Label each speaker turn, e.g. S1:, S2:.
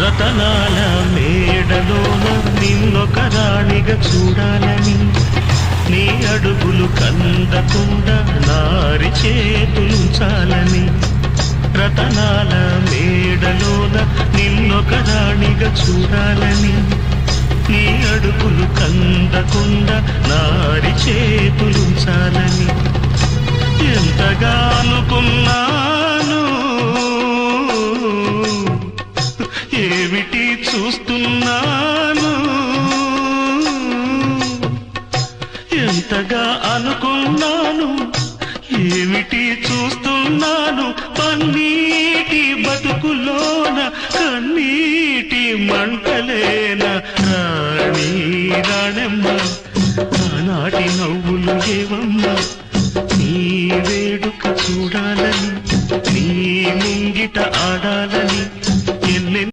S1: రతనాల మేడలోన నిన్నొక రాణిగా చూడాలని, నీ అడుగులు కందకుండా నారి చేతులుంచాలని. రతనాల మేడలోన నిన్నొక రాణిగా చూడాలని, నీ అడుగులు కందకుండా నారి చేతులుంచాలని. ఎంతగా అనుకున్నాను, ఏమిటి చూస్తున్నాను. ఎంతగా అనుకున్నాను, ఏమిటి చూస్తున్నాను. పన్నీటి బతుకులోన కన్నీటి మంటలేన రాణి రాణమ్మ. ఆనాటి నవ్వులు ఏవమ్మ, నీ వేడుక చూడాలని, నీ ముంగిట ఆడాలని.